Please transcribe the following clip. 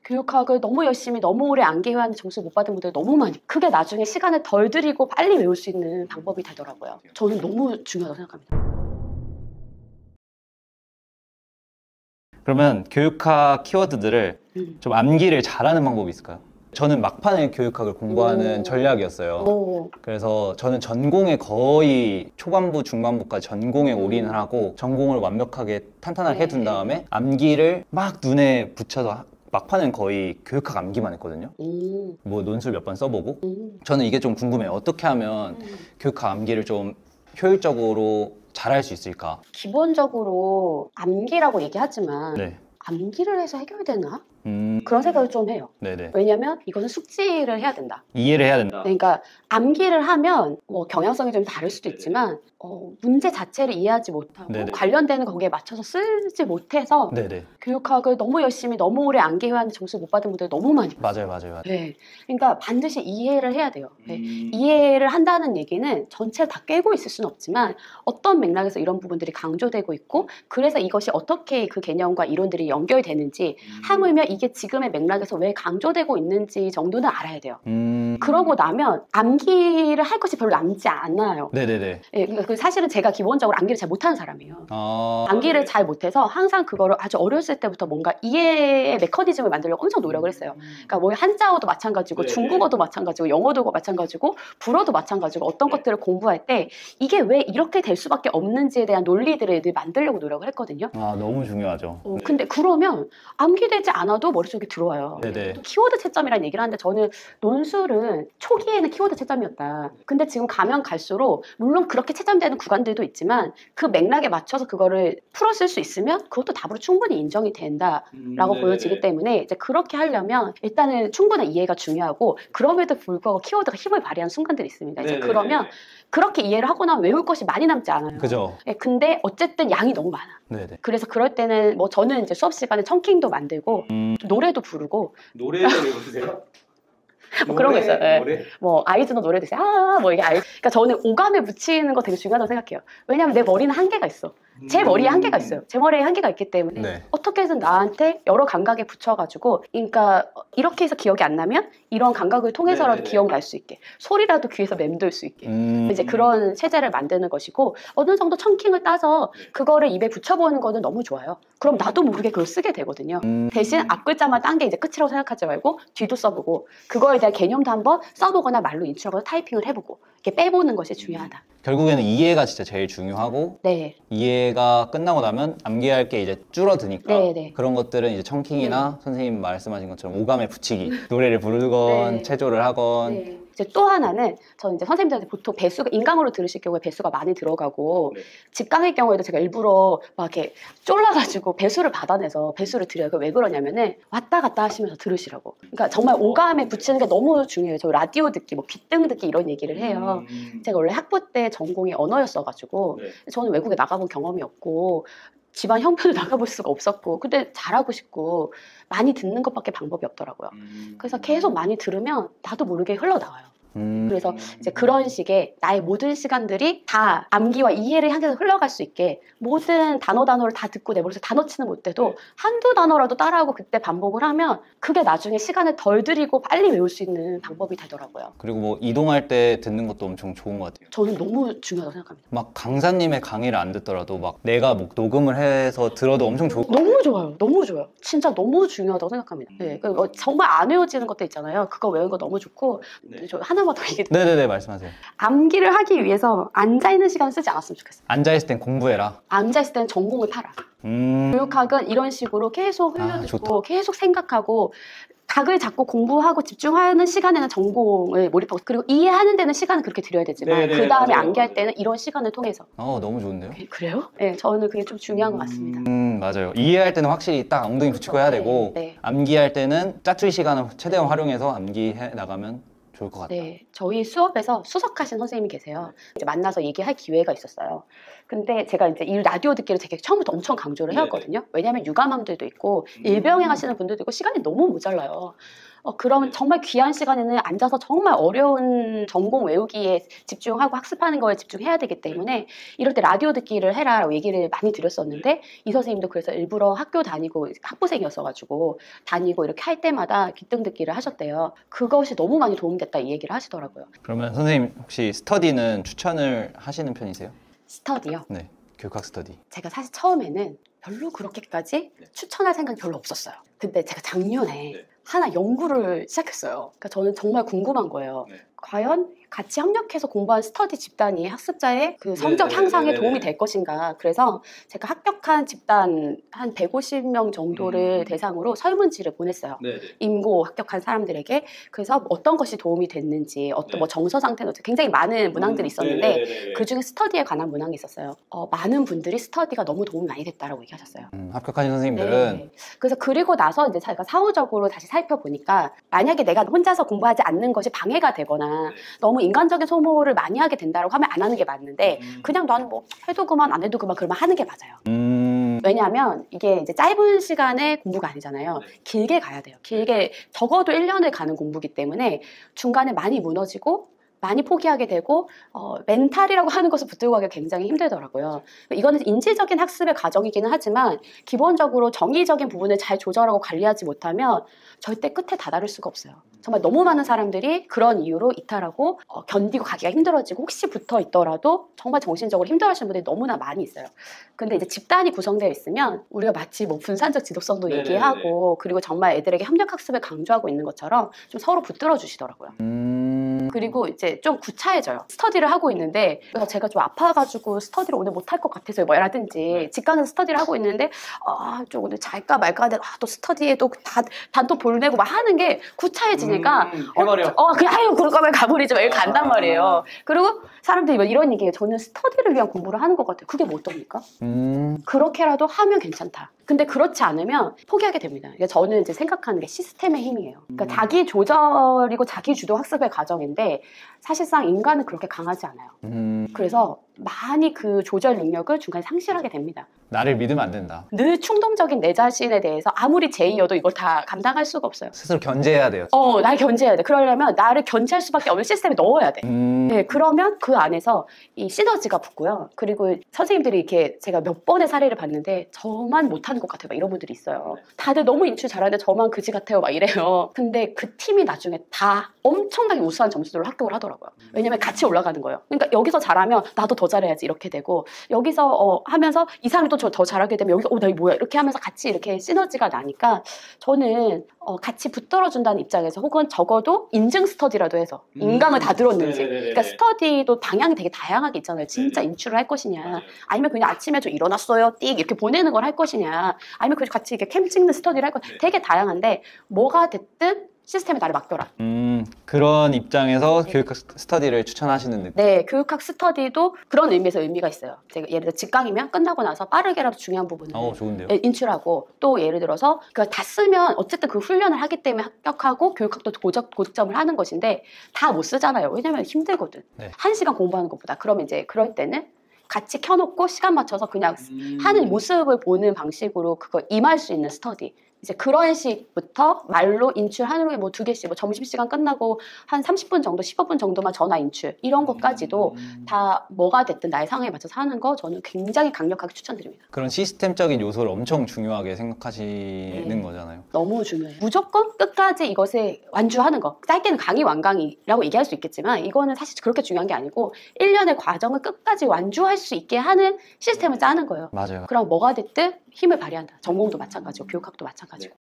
교육학을 너무 열심히 너무 오래 암기해왔는데 점수 못 받은 분들 너무 많이. 그게 나중에 시간을 덜 들이고 빨리 외울 수 있는 방법이 되더라고요. 저는 너무 중요하다고 생각합니다. 그러면 교육학 키워드들을 좀 암기를 잘하는 방법이 있을까요? 저는 막판에 교육학을 공부하는 전략이었어요. 그래서 저는 전공에 거의 초반부, 중반부까지 전공에 올인을 하고 전공을 완벽하게 탄탄하게 해둔 다음에 암기를 막 눈에 붙여서 막판은 거의 교육학 암기만 했거든요. 뭐 논술 몇 번 써보고. 저는 이게 좀 궁금해요. 어떻게 하면 교육학 암기를 좀 효율적으로 잘할 수 있을까? 기본적으로 암기라고 얘기하지만 네. 암기를 해서 해결되나? 그런 생각을 좀 해요. 네네. 왜냐면 이것은 숙지를 해야 된다. 이해를 해야 된다. 그러니까 암기를 하면 뭐 경향성이 좀 다를 수도 있지만 문제 자체를 이해하지 못하고 네네. 관련되는 거기에 맞춰서 쓰지 못해서 네네. 교육학을 너무 열심히 너무 오래 암기해왔는데 점수 못 받은 분들 너무 많이 봤어요. 맞아요. 네. 그러니까 반드시 이해를 해야 돼요. 네. 이해를 한다는 얘기는 전체를 다 깨고 있을 수는 없지만 어떤 맥락에서 이런 부분들이 강조되고 있고 그래서 이것이 어떻게 그 개념과 이론들이 연결되는지 하물며 이게 지금의 맥락에서 왜 강조되고 있는지 정도는 알아야 돼요. 그러고 나면 암기를 할 것이 별로 남지 않아요. 네네네. 예, 그러니까 사실은 제가 기본적으로 암기를 잘 못하는 사람이에요. 암기를 잘 못해서 항상 그거를 아주 어렸을 때부터 뭔가 이해의 메커니즘을 만들려고 엄청 노력을 했어요. 그러니까 뭐 한자어도 마찬가지고 중국어도 마찬가지고 영어도 마찬가지고 불어도 마찬가지고 어떤 것들을 공부할 때 이게 왜 이렇게 될 수밖에 없는지에 대한 논리들을 늘 만들려고 노력을 했거든요. 너무 중요하죠. 근데 그러면 암기되지 않아도 머릿속에 들어와요. 네네. 또 키워드 채점이라는 얘기를 하는데 저는 논술은 초기에는 키워드 채점이었다. 근데 지금 가면 갈수록 물론 그렇게 채점되는 구간들도 있지만 그 맥락에 맞춰서 그거를 풀어 쓸 수 있으면 그것도 답으로 충분히 인정이 된다라고 보여지기 때문에 이제 그렇게 하려면 일단은 충분한 이해가 중요하고 그럼에도 불구하고 키워드가 힘을 발휘하는 순간들이 있습니다. 이제 그러면 그렇게 이해를 하고 나면 외울 것이 많이 남지 않아요. 그죠. 예, 근데 어쨌든 양이 너무 많아. 네네. 그래서 그럴 때는 뭐 저는 이제 수업 시간에 청킹도 만들고 노래도 부르고 노래도 외우세요? 뭐 그런 거 있어요. 예. 노래? 뭐 아이즈너 노래 드세요. 뭐 이게 그러니까 저는 오감에 붙이는 거 되게 중요하다고 생각해요. 왜냐면 내 머리는 한계가 있어. 제 머리에 한계가 있어요. 제 머리에 한계가 있기 때문에 네. 어떻게든 나한테 여러 감각에 붙여가지고 그러니까 이렇게 해서 기억이 안 나면 이런 감각을 통해서라도 기억이 날 수 있게 소리라도 귀에서 맴돌 수 있게 이제 그런 체제를 만드는 것이고 어느 정도 청킹을 따서 그거를 입에 붙여보는 거는 너무 좋아요. 그럼 나도 모르게 그걸 쓰게 되거든요. 대신 앞글자만 딴 게 이제 끝이라고 생각하지 말고 뒤도 써보고 그거에 대한 개념도 한번 써보거나 말로 인출하거나 타이핑을 해보고 이렇게 빼보는 것이 중요하다. 결국에는 이해가 진짜 제일 중요하고 네. 이해가 끝나고 나면 암기할 게 이제 줄어드니까 네네. 그런 것들은 이제 청킹이나 선생님 말씀하신 것처럼 오감에 붙이기 노래를 부르건 체조를 하건 이제 또 하나는 저는 이제 선생님들한테 보통 배수가 인강으로 들으실 경우에 배수가 많이 들어가고 직강의 경우에도 제가 일부러 막 이렇게 쫄라가지고 배수를 받아내서 배수를 드려요. 왜 그러냐면은 왔다 갔다 하시면서 들으시라고. 그러니까 정말 오감에 붙이는 게 너무 중요해요. 저 라디오 듣기, 뭐 귀등 듣기 이런 얘기를 해요. 제가 원래 학부 때 전공이 언어였어가지고 저는 외국에 나가본 경험이 없고 집안 형편을 나가볼 수가 없었고 근데 잘하고 싶고 많이 듣는 것밖에 방법이 없더라고요. 그래서 계속 많이 들으면 나도 모르게 흘러나와요. 그래서 이제 그런 식의 나의 모든 시간들이 다 암기와 이해를 향해서 흘러갈 수 있게 모든 단어를 다 듣고 내 머릿속에 단어 치는 못 돼도 한두 단어라도 따라하고 그때 반복을 하면 그게 나중에 시간을 덜 들이고 빨리 외울 수 있는 방법이 되더라고요. 그리고 뭐 이동할 때 듣는 것도 엄청 좋은 것 같아요. 저는 너무 중요하다고 생각합니다. 막 강사님의 강의를 안 듣더라도 막 내가 뭐 녹음을 해서 들어도 엄청 좋을 것 같아요. 너무 좋아요. 너무 좋아요. 진짜 너무 중요하다고 생각합니다. 네, 정말 안 외워지는 것도 있잖아요. 그거 외우는 거 너무 좋고 저 하나만 더 얘기 네네네 말씀하세요. 암기를 하기 위해서 앉아있는 시간 쓰지 않았으면 좋겠어요. 앉아있을 땐 공부해라. 앉아있을 땐 전공을 팔아. 교육학은 이런 식으로 계속 흘려듣고 계속 생각하고 각을 잡고 공부하고 집중하는 시간에는 전공을 몰입하고 그리고 이해하는 데는 시간을 그렇게 들여야 되지만 그 다음에 암기할 때는 이런 시간을 통해서 너무 좋은데요? 그래요? 네, 저는 그게 좀 중요한 것 같습니다. 맞아요. 이해할 때는 확실히 딱 엉덩이 붙이고 해야 되고 암기할 때는 짜투리 시간을 최대한 활용해서 암기해 나가면 좋을 것 같아요. 네, 저희 수업에서 수석하신 선생님이 계세요. 이제 만나서 얘기할 기회가 있었어요. 근데 제가 이제 이 라디오 듣기를 되게 처음부터 엄청 강조를 해왔거든요. 왜냐하면 육아맘들도 있고 일병행 하시는 분들도 있고 시간이 너무 모자라요. 그럼 정말 귀한 시간에는 앉아서 정말 어려운 전공 외우기에 집중하고 학습하는 거에 집중해야 되기 때문에 이럴 때 라디오 듣기를 해라라고 얘기를 많이 드렸었는데 이 선생님도 그래서 일부러 학교 다니고 학부생이었어가지고 다니고 이렇게 할 때마다 귀등 듣기를 하셨대요. 그것이 너무 많이 도움됐다 이 얘기를 하시더라고요. 그러면 선생님 혹시 스터디는 추천을 하시는 편이세요? 스터디요? 네, 교육학 스터디. 제가 사실 처음에는 별로 그렇게까지 추천할 생각이 별로 없었어요. 근데 제가 작년에 하나 연구를 시작했어요. 그러니까 저는 정말 궁금한 거예요. 과연 같이 협력해서 공부한 스터디 집단이 학습자의 그 성적 향상에 도움이 될 것인가. 그래서 제가 합격한 집단 한 150명 정도를 대상으로 설문지를 보냈어요. 임고 합격한 사람들에게. 그래서 어떤 것이 도움이 됐는지, 어떤 뭐 정서 상태는 굉장히 많은 문항들이 있었는데 그중에 스터디에 관한 문항이 있었어요. 많은 분들이 스터디가 너무 도움이 많이 됐다라고 얘기하셨어요. 합격하신 선생님들은. 네. 그래서 그리고 나서 이제 제가 사후적으로 다시 살펴보니까 만약에 내가 혼자서 공부하지 않는 것이 방해가 되거나 너무 인간적인 소모를 많이 하게 된다고 하면 안 하는 게 맞는데 그냥 나는 뭐 해도 그만 안 해도 그만 그러면 하는 게 맞아요. 왜냐하면 이게 이제 짧은 시간의 공부가 아니잖아요. 길게 가야 돼요. 길게 적어도 1년을 가는 공부기 때문에 중간에 많이 무너지고 많이 포기하게 되고 멘탈이라고 하는 것을 붙들고 가기가 굉장히 힘들더라고요. 이거는 인지적인 학습의 과정이기는 하지만 기본적으로 정의적인 부분을 잘 조절하고 관리하지 못하면 절대 끝에 다다를 수가 없어요. 정말 너무 많은 사람들이 그런 이유로 이탈하고 견디고 가기가 힘들어지고 혹시 붙어 있더라도 정말 정신적으로 힘들어하시는 분들이 너무나 많이 있어요. 근데 이제 집단이 구성되어 있으면 우리가 마치 뭐 분산적 지속성도 얘기하고 그리고 정말 애들에게 협력학습을 강조하고 있는 것처럼 좀 서로 붙들어 주시더라고요. 그리고 이제 좀 구차해져요. 스터디를 하고 있는데 그래서 제가 좀 아파가지고 스터디를 오늘 못할 것 같아서 뭐라든지 직관에서 스터디를 하고 있는데 좀 오늘 잘까 말까 하는데 또 스터디에 또 단톡 보내고 막 하는 게 구차해지니까 해버려. 그냥 아유 그럴 거면 가버리지 막 이렇게 간단 말이에요. 그리고 사람들이 막 이런 얘기해요. 저는 스터디를 위한 공부를 하는 것 같아요. 그게 뭐 어떻습니까? 그렇게라도 하면 괜찮다. 근데 그렇지 않으면 포기하게 됩니다. 그러니까 저는 이제 생각하는 게 시스템의 힘이에요. 그러니까 자기 조절이고 자기 주도 학습의 과정인데 사실상 인간은 그렇게 강하지 않아요. 그래서 많이 그 조절 능력을 중간에 상실하게 됩니다. 나를 믿으면 안 된다. 늘 충동적인 내 자신에 대해서 아무리 제이여도 이걸 다 감당할 수가 없어요. 스스로 견제해야 돼요. 나를 견제해야 돼. 그러려면 나를 견제할 수밖에 없는 시스템에 넣어야 돼. 네, 그러면 그 안에서 이 시너지가 붙고요. 그리고 선생님들이 이렇게 제가 몇 번의 사례를 봤는데 저만 못하는 것 같아요. 막 이런 분들이 있어요. 다들 너무 인출 잘하는데 저만 그지 같아요. 막 이래요. 근데 그 팀이 나중에 다 엄청나게 우수한 점수들로 합격을 하더라고요. 왜냐면 같이 올라가는 거예요. 그러니까 여기서 잘하면 나도 더 잘해야지 이렇게 되고 여기서 하면서 이 사람이 또 더 잘하게 되면 여기서 나 이거 뭐야 이렇게 하면서 같이 이렇게 시너지가 나니까 저는 같이 붙들어준다는 입장에서 혹은 적어도 인증 스터디라도 해서 인강을 다 들었는지 그러니까 스터디도 방향이 되게 다양하게 있잖아요. 진짜 인출을 할 것이냐 아니면 그냥 아침에 좀 일어났어요 띡 이렇게 보내는 걸 할 것이냐 아니면 그냥 같이 이렇게 캠 찍는 스터디를 할 것이냐 되게 다양한데 뭐가 됐든 시스템에 나를 맡겨라. 그런 입장에서 교육학 스터디를 추천하시는 느낌. 네, 교육학 스터디도 그런 의미에서 의미가 있어요. 제가 예를 들어 직강이면 끝나고 나서 빠르게라도 중요한 부분을 좋은데요. 인출하고 또 예를 들어서 그걸 다 쓰면 어쨌든 그 훈련을 하기 때문에 합격하고 교육학도 고득점을 하는 것인데 다 못 쓰잖아요. 왜냐면 힘들거든. 네. 1시간 공부하는 것보다. 그럼 이제 그럴 때는 같이 켜놓고 시간 맞춰서 그냥 하는 모습을 보는 방식으로 그걸 임할 수 있는 스터디. 이제 그런 식부터 말로 인출 하루에 뭐 2개씩 뭐 점심시간 끝나고 한 30분 정도 15분 정도만 전화 인출 이런 것까지도 다 뭐가 됐든 나의 상황에 맞춰서 하는 거 저는 굉장히 강력하게 추천드립니다. 그런 시스템적인 요소를 엄청 중요하게 생각하시는 거잖아요. 너무 중요해요. 무조건 끝까지 이것에 완주하는 거. 짧게는 강의 완강이라고 얘기할 수 있겠지만 이거는 사실 그렇게 중요한 게 아니고 1년의 과정을 끝까지 완주할 수 있게 하는 시스템을 짜는 거예요. 맞아요. 그럼 뭐가 됐든 힘을 발휘한다. 전공도 마찬가지고 교육학도 마찬가지고.